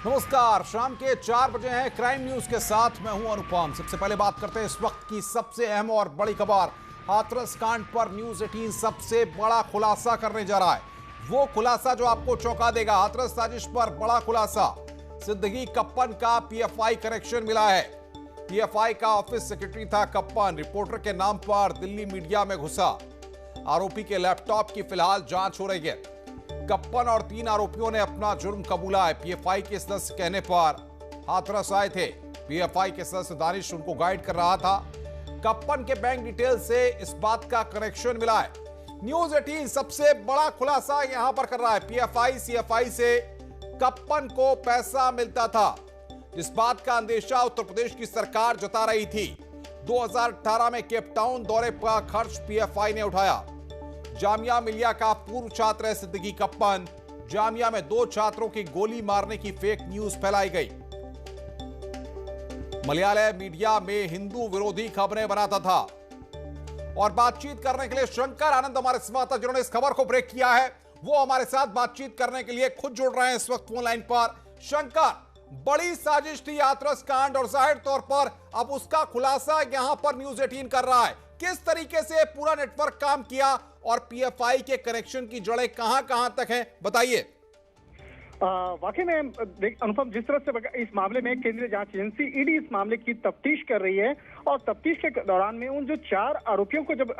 नमस्कार, शाम के 4 बजे हैं। क्राइम न्यूज के साथ मैं हूं अनुपम। सबसे पहले बात करते हैं इस वक्त की सबसे अहम और बड़ी खबर। हाथरस कांड पर न्यूज 18 सबसे बड़ा खुलासा करने जा रहा है। वो खुलासा जो आपको चौंका देगा। हाथरस साजिश पर बड़ा खुलासा। सिद्दीकी कप्पन का पीएफआई कनेक्शन मिला है। पीएफआई का ऑफिस सेक्रेटरी था कप्पन। रिपोर्टर के नाम पर दिल्ली मीडिया में घुसा। आरोपी के लैपटॉप की फिलहाल जांच हो रही है। कप्पन और 3 आरोपियों ने अपना जुर्म कबूला है। पीएफआई के सदस्य कहने पर हाथरस आए थे। पीएफआई के सदस्य दानिश उनको गाइड कर रहा था। कप्पन के बैंक डिटेल से इस बात का कनेक्शन मिला है। न्यूज 18 सबसे बड़ा खुलासा यहां पर कर रहा है। पीएफआई सीएफआई से कप्पन को पैसा मिलता था, जिस बात का अंदेशा उत्तर प्रदेश की सरकार जता रही थी। 2018 में केप टाउन दौरे का खर्च पीएफआई ने उठाया। जामिया मिलिया का पूर्व छात्र है सिद्दीकी कप्पन। जामिया में 2 छात्रों की गोली मारने की फेक न्यूज फैलाई गई। मलयालय मीडिया में हिंदू विरोधी खबरें बनाता था। और बातचीत करने के लिए शंकर आनंद हमारे संवाददाता जिन्होंने इस खबर को ब्रेक किया है, वो हमारे साथ बातचीत करने के लिए खुद जुड़ रहे हैं इस वक्त फोन लाइन पर। शंकर, बड़ी साजिश थी हाथरस कांड और जाहिर तौर पर अब उसका खुलासा यहां पर न्यूज 18 कर रहा है। किस तरीके से पूरा नेटवर्क काम किया और पीएफआई के कनेक्शन की जड़ें कहां तक हैं, बताइए। वाकई में अनुपम, जिस तरह से इस मामले में केंद्रीय जांच एजेंसी ईडी इस मामले की तफ्तीश कर रही है और तफ्तीश के दौरान में उन जो 4 आरोपियों को जब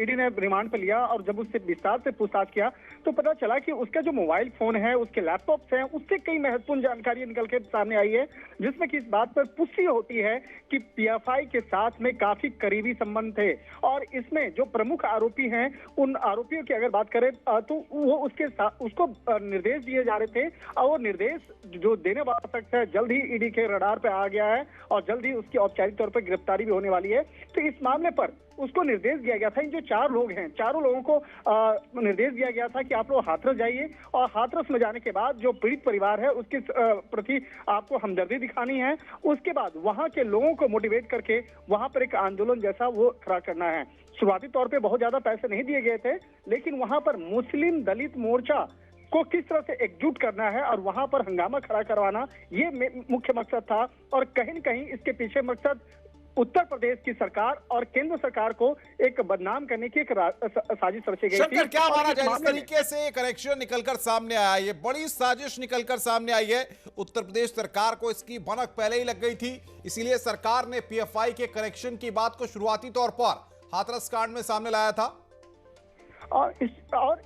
ईडी ने रिमांड पर लिया और जब उससे विस्तार से पूछताछ किया तो पता चला कि उसका जो मोबाइल फोन है, उसके लैपटॉप्स हैं, उससे कई महत्वपूर्ण जानकारी निकल के सामने आई है, जिसमें कि इस बात पर पुष्टि होती है कि पीएफआई के साथ में काफी करीबी संबंध थे। और इसमें जो प्रमुख आरोपी हैं, उन आरोपियों की अगर बात करें तो वो उसको निर्देश दिए जा रहे थे और वो निर्देश जो देने वाला शख्स है जल्द ही ईडी के रडार पे आ गया है और जल्द ही उसकी औपचारिक तौर पर गिरफ्तारी भी होने वाली है। तो इस मामले पर उसको निर्देश दिया गया था। इन जो 4 लोग हैं, चारों लोगों को निर्देश दिया गया था कि आप लोग हाथरस जाइए और हाथरस में जाने के बाद जो पीड़ित परिवार है उसके प्रति आपको हमदर्दी दिखानी है। उसके बाद वहां के लोगों को मोटिवेट करके वहां पर एक आंदोलन जैसा वो खड़ा करना है। शुरुआती तौर पे बहुत ज्यादा पैसे नहीं दिए गए थे, लेकिन वहां पर मुस्लिम दलित मोर्चा को किस तरह से एकजुट करना है और वहां पर हंगामा खड़ा करवाना, ये मुख्य मकसद था। और कहीं न कहीं इसके पीछे मकसद उत्तर प्रदेश की सरकार और केंद्र सरकार को एक बदनाम करने की एक साजिश रची गई थी। क्या माना जाए इस तरीके से कनेक्शन निकलकर सामने आया, ये बड़ी साजिश निकलकर सामने आई है। उत्तर प्रदेश सरकार को इसकी भनक पहले ही लग गई थी, इसीलिए सरकार ने पीएफआई के कनेक्शन की बात को शुरुआती तौर पर हाथरस कांड में सामने लाया था। और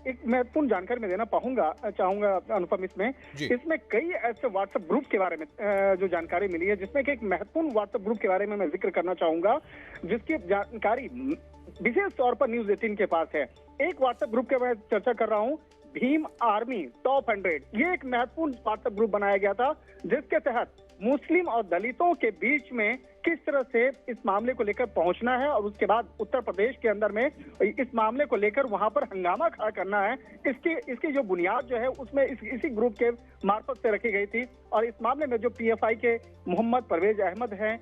एक महत्वपूर्ण जानकारी मैं देना चाहूंगा अनुपम, इसमें कई ऐसे व्हाट्सएप ग्रुप के बारे में जो जानकारी मिली है, जिसमें कि एक महत्वपूर्ण व्हाट्सएप ग्रुप के बारे में मैं जिक्र करना चाहूंगा, जिसकी जानकारी विशेष तौर पर न्यूज 18 के पास है। एक व्हाट्सएप ग्रुप के मैं चर्चा कर रहा हूं, भीम आर्मी टॉप 100। ये एक महत्वपूर्ण व्हाट्सएप ग्रुप बनाया गया था, जिसके तहत मुस्लिम और दलितों के बीच में किस तरह से इस मामले को लेकर पहुंचना है और उसके बाद उत्तर प्रदेश के अंदर में इस मामले को लेकर वहां पर हंगामा खड़ा करना है। इसकी जो बुनियाद जो है उसमें इसी ग्रुप के मार्फत से रखी गई थी। और इस मामले में जो पीएफआई के मोहम्मद परवेज अहमद हैं,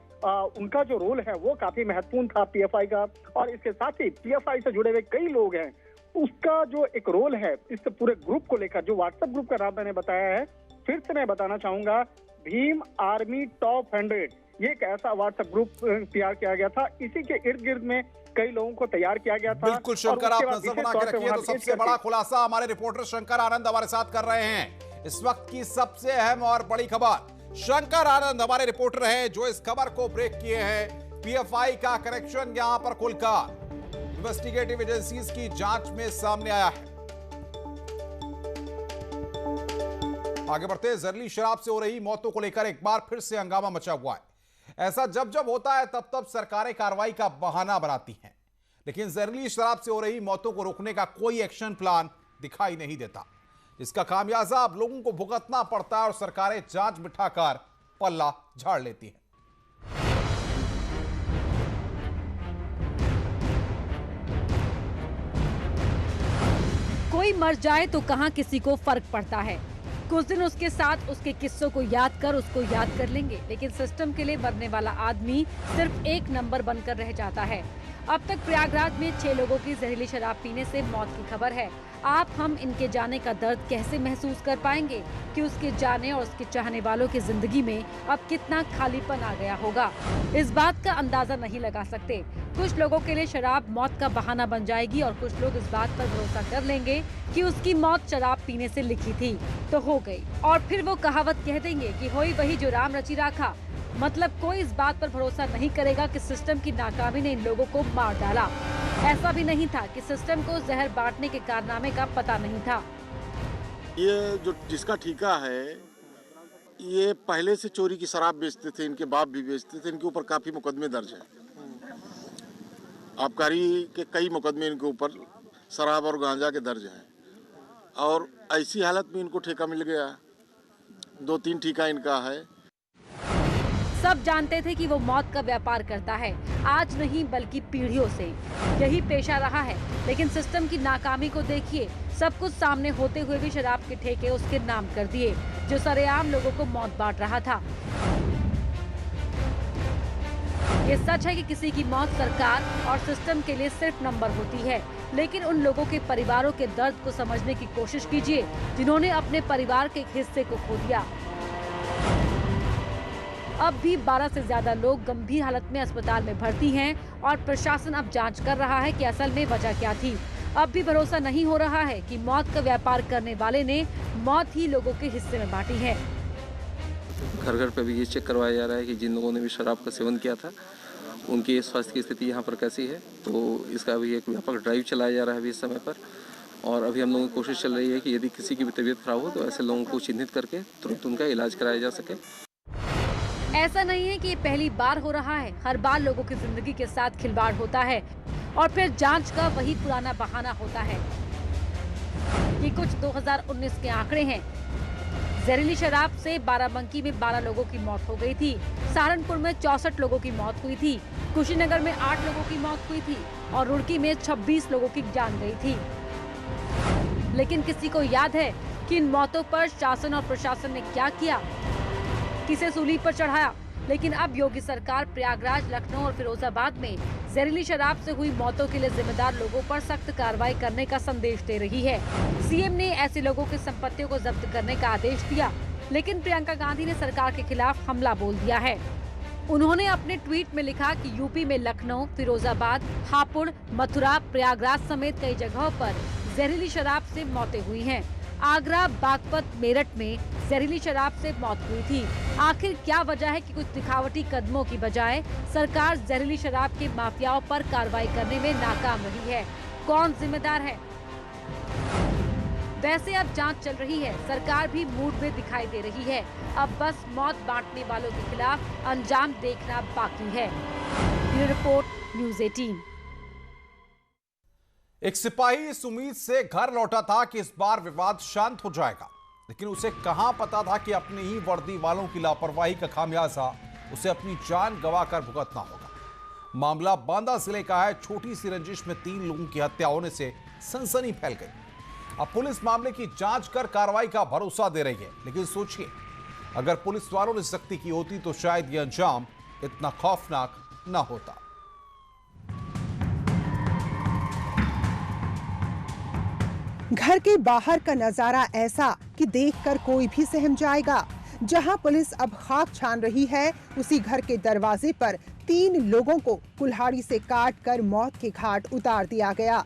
उनका जो रोल है वो काफी महत्वपूर्ण था पीएफआई का। और इसके साथ ही पीएफआई से जुड़े हुए कई लोग हैं, उसका जो एक रोल है इस पूरे ग्रुप को लेकर, जो व्हाट्सएप ग्रुप का नाम मैंने बताया है, फिर से मैं बताना चाहूंगा, भीम आर्मी टॉप 100। ये एक ऐसा व्हाट्सएप ग्रुप तैयार किया गया था, इसी के इर्द गिर्द में कई लोगों को तैयार किया गया था। बिल्कुल शंकर, आप नजर बना के रखिए। तो सबसे बड़ा खुलासा हमारे रिपोर्टर शंकर आनंद हमारे साथ कर रहे हैं। इस वक्त की सबसे अहम और बड़ी खबर, शंकर आनंद हमारे रिपोर्टर हैं जो इस खबर को ब्रेक किए हैं। पीएफआई का कनेक्शन यहां पर खुलकर इन्वेस्टिगेटिव एजेंसीज की जांच में सामने आया है। आगे बढ़ते, जहरीली शराब से हो रही मौतों को लेकर एक बार फिर से हंगामा मचा हुआ है। ऐसा जब होता है तब सरकारें कार्रवाई का बहाना बनाती हैं, लेकिन जहरीली शराब से हो रही मौतों को रोकने का कोई एक्शन प्लान दिखाई नहीं देता। इसका खामियाजा अब लोगों को भुगतना पड़ता है और सरकारें जांच बिठाकर पल्ला झाड़ लेती हैं। कोई मर जाए तो कहां किसी को फर्क पड़ता है। कुछ दिन उसके साथ उसके किस्सों को याद कर उसको याद कर लेंगे, लेकिन सिस्टम के लिए मरने वाला आदमी सिर्फ एक नंबर बनकर रह जाता है। अब तक प्रयागराज में 6 लोगों की जहरीली शराब पीने से मौत की खबर है। आप हम इनके जाने का दर्द कैसे महसूस कर पाएंगे कि उसके जाने और उसके चाहने वालों की जिंदगी में अब कितना खालीपन आ गया होगा। इस बात का अंदाजा नहीं लगा सकते। कुछ लोगों के लिए शराब मौत का बहाना बन जाएगी और कुछ लोग इस बात पर भरोसा कर लेंगे कि उसकी मौत शराब पीने से लिखी थी तो हो गई, और फिर वो कहावत कह देंगे कि होई वही जो राम रचि राखा। मतलब कोई इस बात पर भरोसा नहीं करेगा कि सिस्टम की नाकामी ने इन लोगों को मार डाला। ऐसा भी नहीं था कि सिस्टम को जहर बांटने के कारनामे का पता नहीं था। ये जो जिसका ठेका है, ये पहले से चोरी की शराब बेचते थे, इनके बाप भी बेचते थे। इनके ऊपर काफी मुकदमे दर्ज हैं। आबकारी के कई मुकदमे इनके ऊपर शराब और गांजा के दर्ज हैं, और ऐसी हालत में इनको ठेका मिल गया। 2-3 ठेका इनका है। सब जानते थे कि वो मौत का व्यापार करता है, आज नहीं बल्कि पीढ़ियों से यही पेशा रहा है। लेकिन सिस्टम की नाकामी को देखिए, सब कुछ सामने होते हुए भी शराब के ठेके उसके नाम कर दिए, जो सरेआम लोगों को मौत बांट रहा था। ये सच है कि किसी की मौत सरकार और सिस्टम के लिए सिर्फ नंबर होती है, लेकिन उन लोगों के परिवारों के दर्द को समझने की कोशिश कीजिए जिन्होंने अपने परिवार के एक हिस्से को खो दिया। अब भी 12 से ज्यादा लोग गंभीर हालत में अस्पताल में भर्ती हैं और प्रशासन अब जांच कर रहा है कि असल में वजह क्या थी। अब भी भरोसा नहीं हो रहा है कि मौत का व्यापार करने वाले ने मौत ही लोगों के हिस्से में बांटी है। घर घर पे भी ये चेक करवाया जा रहा है कि जिन लोगों ने भी शराब का सेवन किया था उनकी स्वास्थ्य की स्थिति यहाँ पर कैसी है। तो इसका भी एक व्यापक ड्राइव चलाया जा रहा है अभी इस समय पर, और अभी हम लोगों की कोशिश चल रही है कि यदि किसी की भी तबीयत खराब हो तो ऐसे लोगों को चिन्हित करके तुरंत उनका इलाज कराया जा सके। ऐसा नहीं है कि ये पहली बार हो रहा है, हर बार लोगों की जिंदगी के साथ खिलवाड़ होता है और फिर जांच का वही पुराना बहाना होता है। ये कुछ 2019 के आंकड़े हैं। जहरीली शराब से बाराबंकी में 12 लोगों की मौत हो गई थी, सहारनपुर में 64 लोगों की मौत हुई थी, कुशीनगर में 8 लोगों की मौत हुई थी और रुड़की में 26 लोगों की जान गई थी। लेकिन किसी को याद है कि इन मौतों पर शासन और प्रशासन ने क्या किया, किसे सूली पर चढ़ाया? लेकिन अब योगी सरकार प्रयागराज, लखनऊ और फिरोजाबाद में जहरीली शराब से हुई मौतों के लिए जिम्मेदार लोगों पर सख्त कार्रवाई करने का संदेश दे रही है। सीएम ने ऐसे लोगों की संपत्तियों को जब्त करने का आदेश दिया, लेकिन प्रियंका गांधी ने सरकार के खिलाफ हमला बोल दिया है। उन्होंने अपने ट्वीट में लिखा कि यूपी में लखनऊ, फिरोजाबाद, हापुड़, मथुरा, प्रयागराज समेत कई जगहों पर जहरीली शराब से मौतें हुई हैं। आगरा, बागपत, मेरठ में जहरीली शराब से मौत हुई थी। आखिर क्या वजह है कि कुछ दिखावटी कदमों की बजाय सरकार जहरीली शराब के माफियाओं पर कार्रवाई करने में नाकाम रही है? कौन जिम्मेदार है? वैसे अब जांच चल रही है, सरकार भी मूड में दिखाई दे रही है। अब बस मौत बांटने वालों के खिलाफ अंजाम देखना बाकी है। Bureau report, news 18। एक सिपाही इस उम्मीद से घर लौटा था कि इस बार विवाद शांत हो जाएगा, लेकिन उसे कहां पता था कि अपनी ही वर्दी वालों की लापरवाही का खामियाजा उसे अपनी जान गंवाकर भुगतना होगा। मामला बांदा जिले का है। छोटी सी रंजिश में 3 लोगों की हत्या होने से सनसनी फैल गई। अब पुलिस मामले की जांच कर कार्रवाई का भरोसा दे रही है, लेकिन सोचिए, अगर पुलिस वालों ने सख्ती की होती तो शायद यह अंजाम इतना खौफनाक न होता। घर के बाहर का नजारा ऐसा कि देखकर कोई भी सहम जाएगा। जहां पुलिस अब खाक छान रही है, उसी घर के दरवाजे पर 3 लोगों को कुल्हाड़ी से काटकर मौत के घाट उतार दिया गया।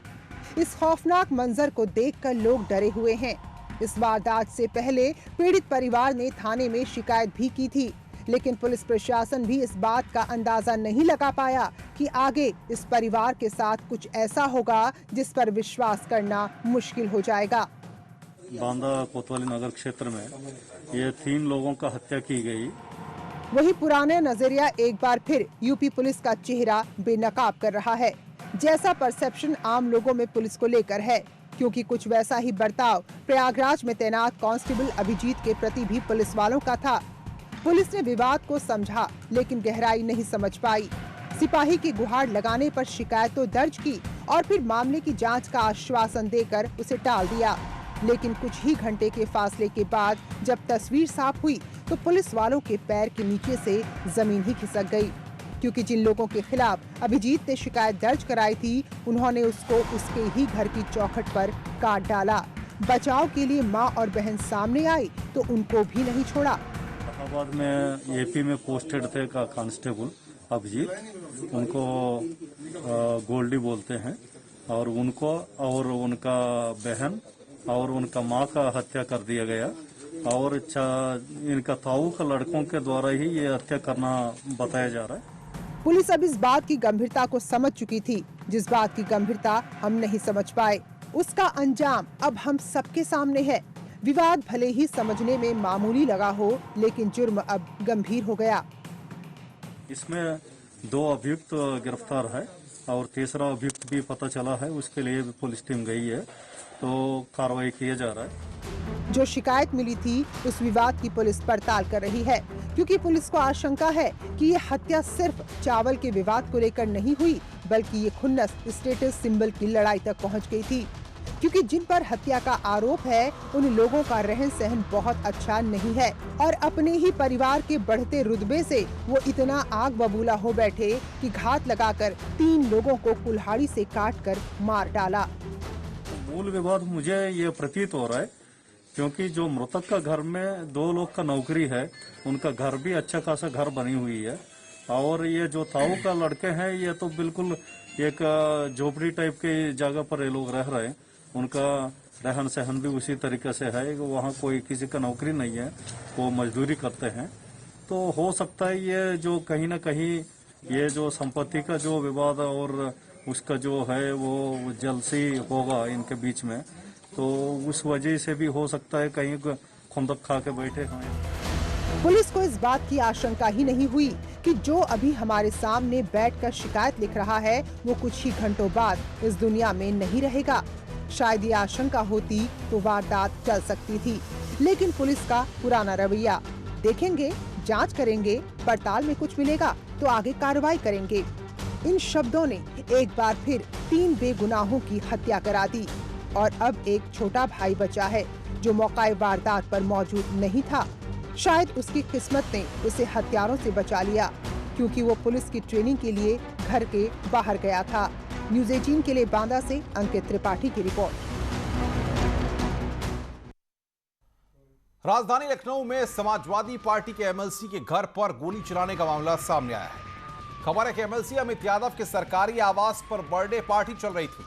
इस खौफनाक मंजर को देखकर लोग डरे हुए हैं। इस वारदात से पहले पीड़ित परिवार ने थाने में शिकायत भी की थी, लेकिन पुलिस प्रशासन भी इस बात का अंदाजा नहीं लगा पाया कि आगे इस परिवार के साथ कुछ ऐसा होगा जिस पर विश्वास करना मुश्किल हो जाएगा। बांदा कोतवाली नगर क्षेत्र में ये 3 लोगों का हत्या की गई। वही पुराना नजरिया एक बार फिर यूपी पुलिस का चेहरा बेनकाब कर रहा है। जैसा परसेप्शन आम लोगों में पुलिस को लेकर है, क्योंकि कुछ वैसा ही बर्ताव प्रयागराज में तैनात कांस्टेबल अभिजीत के प्रति भी पुलिस वालों का था। पुलिस ने विवाद को समझा, लेकिन गहराई नहीं समझ पाई। सिपाही की गुहार लगाने पर शिकायत तो दर्ज की और फिर मामले की जांच का आश्वासन देकर उसे टाल दिया। लेकिन कुछ ही घंटे के फासले के बाद जब तस्वीर साफ हुई तो पुलिस वालों के पैर के नीचे से जमीन ही खिसक गई, क्योंकि जिन लोगों के खिलाफ अभिजीत ने शिकायत दर्ज कराई थी, उन्होंने उसको उसके ही घर की चौखट पर काट डाला। बचाव के लिए मां और बहन सामने आई तो उनको भी नहीं छोड़ा। इलाहाबाद में एपी में पोस्टेड थे का कांस्टेबल अभिजीत, उनको गोल्डी बोलते हैं, और उनको और उनका बहन और उनका माँ का हत्या कर दिया गया, और इनका ताऊ का लड़कों के द्वारा ही ये हत्या करना बताया जा रहा है। पुलिस अब इस बात की गंभीरता को समझ चुकी थी, जिस बात की गंभीरता हम नहीं समझ पाए। उसका अंजाम अब हम सबके सामने है। विवाद भले ही समझने में मामूली लगा हो, लेकिन जुर्म अब गंभीर हो गया। इसमें 2 अभियुक्त गिरफ्तार है और तीसरा अभियुक्त भी पता चला है, उसके लिए भी पुलिस टीम गई है, तो कार्रवाई किया जा रहा है। जो शिकायत मिली थी उस विवाद की पुलिस पड़ताल कर रही है, क्योंकि पुलिस को आशंका है कि ये हत्या सिर्फ चावल के विवाद को लेकर नहीं हुई, बल्कि ये खुन्नस स्टेटस सिंबल की लड़ाई तक पहुंच गई थी। क्योंकि जिन पर हत्या का आरोप है, उन लोगों का रहन सहन बहुत अच्छा नहीं है और अपने ही परिवार के बढ़ते रुतबे से वो इतना आग बबूला हो बैठे कि घात लगाकर 3 लोगों को कुल्हाड़ी से काटकर मार डाला। मूल विवाद मुझे ये प्रतीत हो रहा है, क्योंकि जो मृतक का घर में 2 लोग का नौकरी है, उनका घर भी अच्छा खासा घर बनी हुई है, और ये जो ताऊ का लड़के हैं, ये तो बिल्कुल एक झोपड़ी टाइप के जगह पर ये लोग रह रहे हैं। उनका रहन सहन भी उसी तरीके से है, वहाँ कोई किसी का नौकरी नहीं है, वो मजदूरी करते हैं। तो हो सकता है ये जो कहीं ना कहीं ये जो संपत्ति का जो विवाद और उसका जो है वो जलसी होगा इनके बीच में, तो उस वजह से भी हो सकता है कहीं खुंदक खा के बैठे हैं। पुलिस को इस बात की आशंका ही नहीं हुई कि जो अभी हमारे सामने बैठकर शिकायत लिख रहा है, वो कुछ ही घंटों बाद इस दुनिया में नहीं रहेगा। शायद ये आशंका होती तो वारदात टल सकती थी, लेकिन पुलिस का पुराना रवैया, देखेंगे, जांच करेंगे, पड़ताल में कुछ मिलेगा तो आगे कार्रवाई करेंगे। इन शब्दों ने एक बार फिर 3 बेगुनाहों की हत्या करा दी और अब एक छोटा भाई बचा है जो मौके वारदात पर मौजूद नहीं था। शायद उसकी किस्मत ने उसे हत्यारों से बचा लिया, क्योंकि वो पुलिस की ट्रेनिंग के लिए घर के बाहर गया था। न्यूज़ 18 के लिए बांदा से अंकित त्रिपाठी की रिपोर्ट। राजधानी लखनऊ में समाजवादी पार्टी के एमएलसी के घर पर गोली चलाने का मामला सामने आया है। खबर है कि एमएलसी अमित यादव के सरकारी आवास पर बर्थडे पार्टी चल रही थी,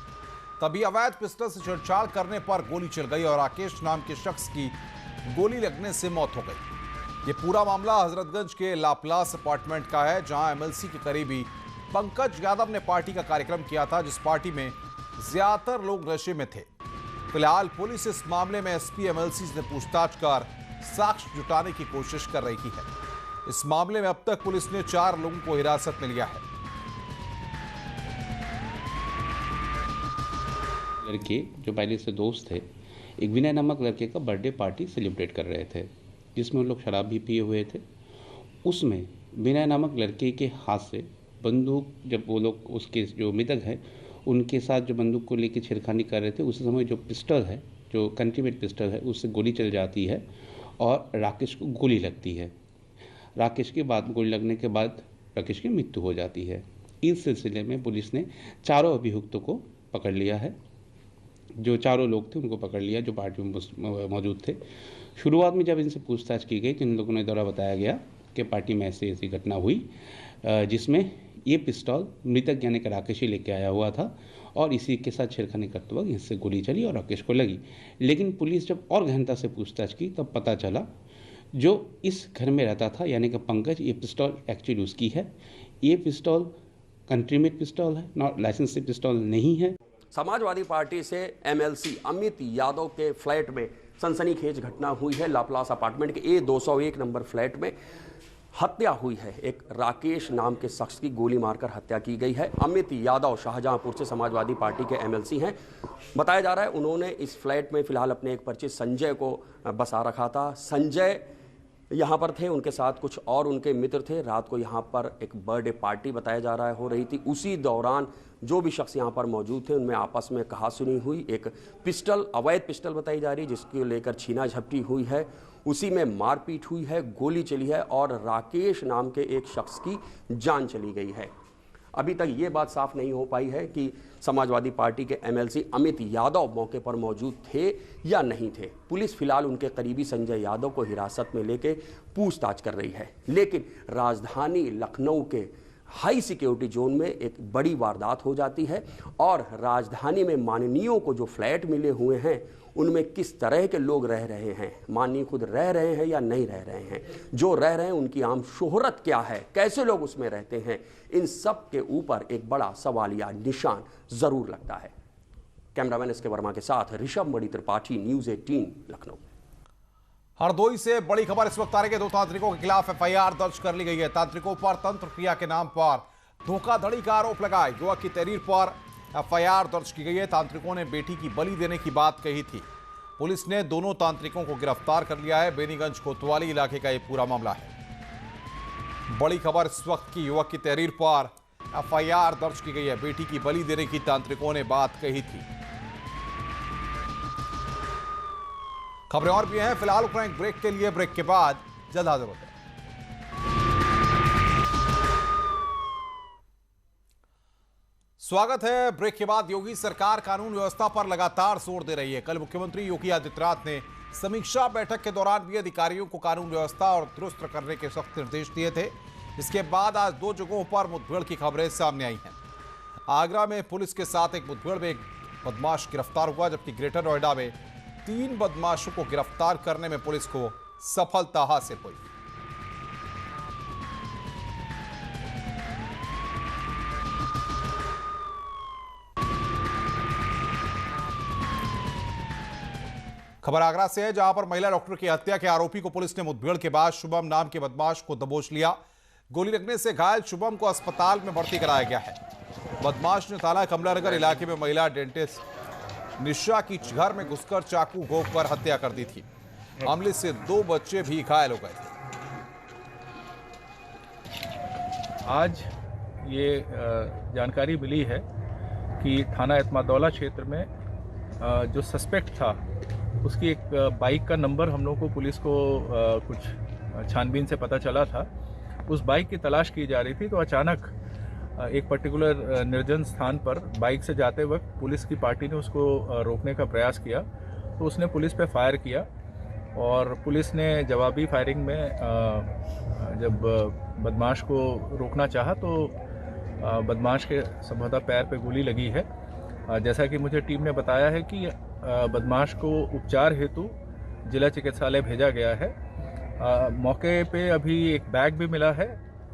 तभी अवैध पिस्टल से छेड़छाड़ करने पर गोली चल गई और राकेश नाम के शख्स की गोली लगने से मौत हो गई। ये पूरा मामला हजरतगंज के लाप्लास अपार्टमेंट का है, जहां एमएलसी के करीबी पंकज यादव ने पार्टी का कार्यक्रम किया था, जिस पार्टी में ज्यादातर लोग नशे में थे। फिलहाल पुलिस इस मामले में एसपी एमएलसी से पूछताछ कर साक्ष्य जुटाने की कोशिश कर रही है। इस मामले में अब तक पुलिस ने 4 लोगों को हिरासत में लिया है। लड़के जो पहले से दोस्त थे, एक विनय नामक लड़के का बर्थडे पार्टी सेलिब्रेट कर रहे थे, जिसमें उन लोग शराब भी पिए हुए थे। उसमें विनय नामक लड़के के हाथ से बंदूक, जब वो लोग उसके जो मृतक है उनके साथ जो बंदूक को लेकर छेड़खानी कर रहे थे, उस समय जो पिस्टल है, जो कंट्रीमेट पिस्टल है, उससे गोली चल जाती है और राकेश को गोली लगती है। राकेश के बाद गोली लगने के बाद राकेश की मृत्यु हो जाती है। इस सिलसिले में पुलिस ने 4 अभियुक्तों को पकड़ लिया है। जो 4 लोग थे उनको पकड़ लिया जो पार्टी में मौजूद थे। शुरुआत में जब इनसे पूछताछ की गई तो इन लोगों ने द्वारा बताया गया कि पार्टी में ऐसी ऐसी घटना हुई, जिसमें ये पिस्तौल मृतक यानी कि राकेश ही लेके आया हुआ था और इसी के साथ छेड़खानी करते वक्त इससे गोली चली और राकेश को लगी। लेकिन पुलिस जब और गहनता से पूछताछ की तब पता चला जो इस घर में रहता था यानी कि पंकज, ये पिस्तौल एक्चुअली उसकी है। ये पिस्तौल कंट्रीमेट पिस्तौल है, नॉट लाइसेंस पिस्तौल नहीं है। समाजवादी पार्टी से एमएलसी अमित यादव के फ्लैट में सनसनीखेज घटना हुई है। लाप्लास अपार्टमेंट के A201 नंबर फ्लैट में हत्या हुई है। एक राकेश नाम के शख्स की गोली मारकर हत्या की गई है। अमित यादव शाहजहांपुर से समाजवादी पार्टी के एमएलसी हैं। बताया जा रहा है उन्होंने इस फ्लैट में फिलहाल अपने एक परिचित संजय को बसा रखा था। संजय यहाँ पर थे, उनके साथ कुछ और उनके मित्र थे। रात को यहाँ पर एक बर्थडे पार्टी बताया जा रहा है हो रही थी। उसी दौरान जो भी शख्स यहाँ पर मौजूद थे उनमें आपस में कहासुनी हुई। एक पिस्टल, अवैध पिस्टल बताई जा रही है, जिसको लेकर छीना झपटी हुई है। उसी में मारपीट हुई है, गोली चली है और राकेश नाम के एक शख्स की जान चली गई है। अभी तक ये बात साफ नहीं हो पाई है कि समाजवादी पार्टी के एमएलसी अमित यादव मौके पर मौजूद थे या नहीं थे। पुलिस फिलहाल उनके करीबी संजय यादव को हिरासत में लेके पूछताछ कर रही है। लेकिन राजधानी लखनऊ के हाई सिक्योरिटी जोन में एक बड़ी वारदात हो जाती है और राजधानी में माननीयों को जो फ्लैट मिले हुए हैं उनमें किस तरह के लोग रह रहे हैं, माननीय खुद रह रहे हैं या नहीं रह रहे हैं, जो रह रहे हैं उनकी आम शोहरत क्या है, कैसे लोग उसमें रहते हैं, इन सब के ऊपर एक बड़ा सवालिया निशान जरूर लगता है। कैमरामैन एस के वर्मा के साथ ऋषभ मणि त्रिपाठी, न्यूज़ 18 लखनऊ। हरदोई से बड़ी खबर इस वक्त आ रही है। 2 तांत्रिकों के खिलाफ एफआईआर दर्ज कर ली गई है। तांत्रिकों पर तंत्र क्रिया के नाम पर धोखाधड़ी का आरोप लगा है। युवक की तहरीर पर एफआईआर दर्ज की गई है। तांत्रिकों ने बेटी की बलि देने की बात कही थी। पुलिस ने दोनों तांत्रिकों को गिरफ्तार कर लिया है। बेनीगंज कोतवाली इलाके का यह पूरा मामला है। बड़ी खबर इस वक्त की, युवक की तहरीर पर एफआईआर दर्ज की गई है। बेटी की बलि देने की तांत्रिकों ने बात कही थी। खबरें और भी हैं। फिलहाल एक ब्रेक के लिए, ब्रेक के बाद जल्द हाजिर होते हैं। स्वागत है। ब्रेक के बाद योगी सरकार कानून व्यवस्था पर लगातार जोर दे रही है। कल मुख्यमंत्री योगी आदित्यनाथ ने समीक्षा बैठक के दौरान भी अधिकारियों को कानून व्यवस्था और दुरुस्त करने के सख्त निर्देश दिए थे। इसके बाद आज 2 जगहों पर मुठभेड़ की खबरें सामने आई हैं। आगरा में पुलिस के साथ एक मुठभेड़ में एक बदमाश गिरफ्तार हुआ, जबकि ग्रेटर नोएडा में 3 बदमाशों को गिरफ्तार करने में पुलिस को सफलता हासिल हुई। खबर आगरा से है, जहां पर महिला डॉक्टर की हत्या के आरोपी को पुलिस ने मुठभेड़ के बाद शुभम नाम के बदमाश को दबोच लिया। गोली लगने से घायल शुभम को अस्पताल में भर्ती कराया गया है। बदमाश ने थाना कमलानगर इलाके में महिला डेंटिस्ट निशा की घर में घुसकर चाकू घोंपकर हत्या कर दी थी। मामले से 2 बच्चे भी घायल हो गए थे। आज ये जानकारी मिली है कि थाना एतमादौला क्षेत्र में जो सस्पेक्ट था उसकी एक बाइक का नंबर हम लोग को, पुलिस को कुछ छानबीन से पता चला था। उस बाइक की तलाश की जा रही थी तो अचानक एक पर्टिकुलर निर्जन स्थान पर बाइक से जाते वक्त पुलिस की पार्टी ने उसको रोकने का प्रयास किया तो उसने पुलिस पे फायर किया और पुलिस ने जवाबी फायरिंग में जब बदमाश को रोकना चाहा तो बदमाश के संभवतः पैर पे गोली लगी है। जैसा कि मुझे टीम ने बताया है कि बदमाश को उपचार हेतु जिला चिकित्सालय भेजा गया है। मौके पे अभी एक बैग भी मिला है।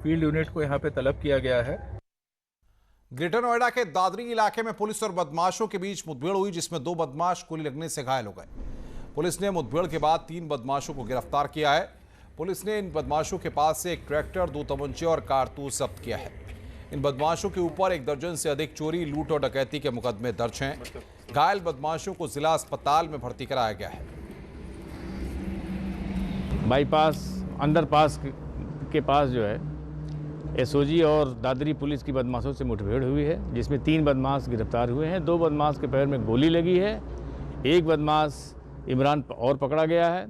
फील्ड यूनिट को यहाँ पे तलब किया गया है। ग्रेटर नोएडा के दादरी इलाके में पुलिस और बदमाशों के बीच मुठभेड़ हुई, जिसमें 2 बदमाश गोली लगने से घायल हो गए। पुलिस ने मुठभेड़ के बाद 3 बदमाशों को गिरफ्तार किया है। पुलिस ने इन बदमाशों के पास से एक ट्रैक्टर, 2 तमंचे और कारतूस जब्त किया है। इन बदमाशों के ऊपर 1 दर्जन से अधिक चोरी, लूट और डकैती के मुकदमे दर्ज हैं। घायल बदमाशों को जिला अस्पताल में भर्ती कराया गया है। बाईपास अंडरपास के पास जो है एसओजी और दादरी पुलिस की बदमाशों से मुठभेड़ हुई है, जिसमें 3 बदमाश गिरफ्तार हुए हैं। 2 बदमाश के पैर में गोली लगी है। 1 बदमाश इमरान और पकड़ा गया है।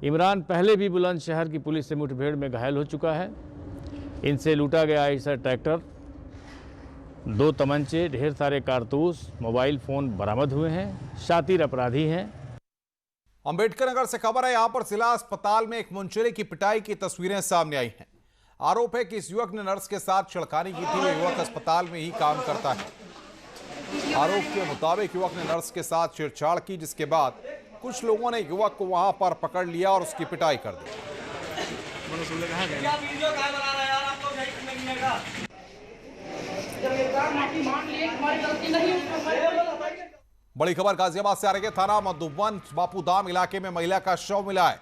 इमरान पहले भी बुलंदशहर की पुलिस से मुठभेड़ में घायल हो चुका है। इनसे लूटा गया ऐसा ट्रैक्टर, 2 तमंचे, ढेर सारे कारतूस, मोबाइल फ़ोन बरामद हुए हैं। शातिर अपराधी हैं। अंबेडकर नगर से खबर है, यहां पर जिला अस्पताल में एक मुंचेरे की पिटाई की तस्वीरें सामने आई हैं। आरोप है कि इस युवक ने नर्स के साथ छेड़खानी की थी। यह युवक अस्पताल में ही काम करता है। आरोप के मुताबिक युवक ने नर्स के साथ छेड़छाड़ की, जिसके बाद कुछ लोगों ने युवक को वहां पर पकड़ लिया और उसकी पिटाई कर दी। बड़ी खबर गाजियाबाद से आ रही है। थाना मधुबन बापूधाम इलाके में महिला का शव मिला है।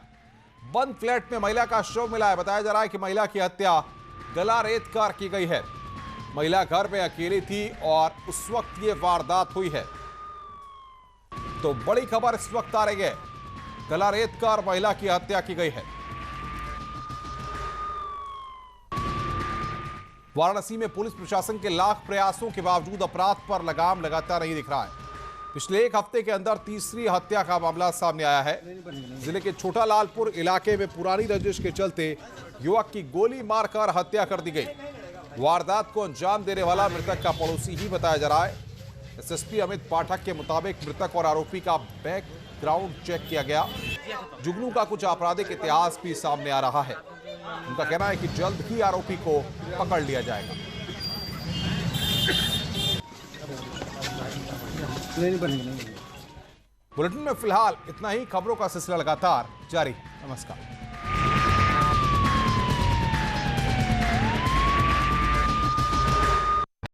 बंद फ्लैट में महिला का शव मिला है। बताया जा रहा है कि महिला की हत्या गला रेत कर की गई है। महिला घर में अकेली थी और उस वक्त ये वारदात हुई है। तो बड़ी खबर इस वक्त आ रही है, गला रेत कर महिला की हत्या की गई है। वाराणसी में पुलिस प्रशासन के लाख प्रयासों के बावजूद अपराध पर लगाम लगाता नहीं दिख रहा है। पिछले एक हफ्ते के अंदर तीसरी हत्या का मामला सामने आया है। जिले के छोटा लालपुर इलाके में पुरानी रंजिश के चलते युवक की गोली मारकर हत्या कर दी गई। वारदात को अंजाम देने वाला मृतक का पड़ोसी ही बताया जा रहा है। एसएसपी अमित पाठक के मुताबिक मृतक और आरोपी का बैकग्राउंड चेक किया गया। जुगनू का कुछ आपराधिक इतिहास भी सामने आ रहा है। उनका कहना है कि जल्द ही आरोपी को पकड़ लिया जाएगा। बुलेटिन में फिलहाल इतना ही। खबरों का सिलसिला लगातार जारी। नमस्कार।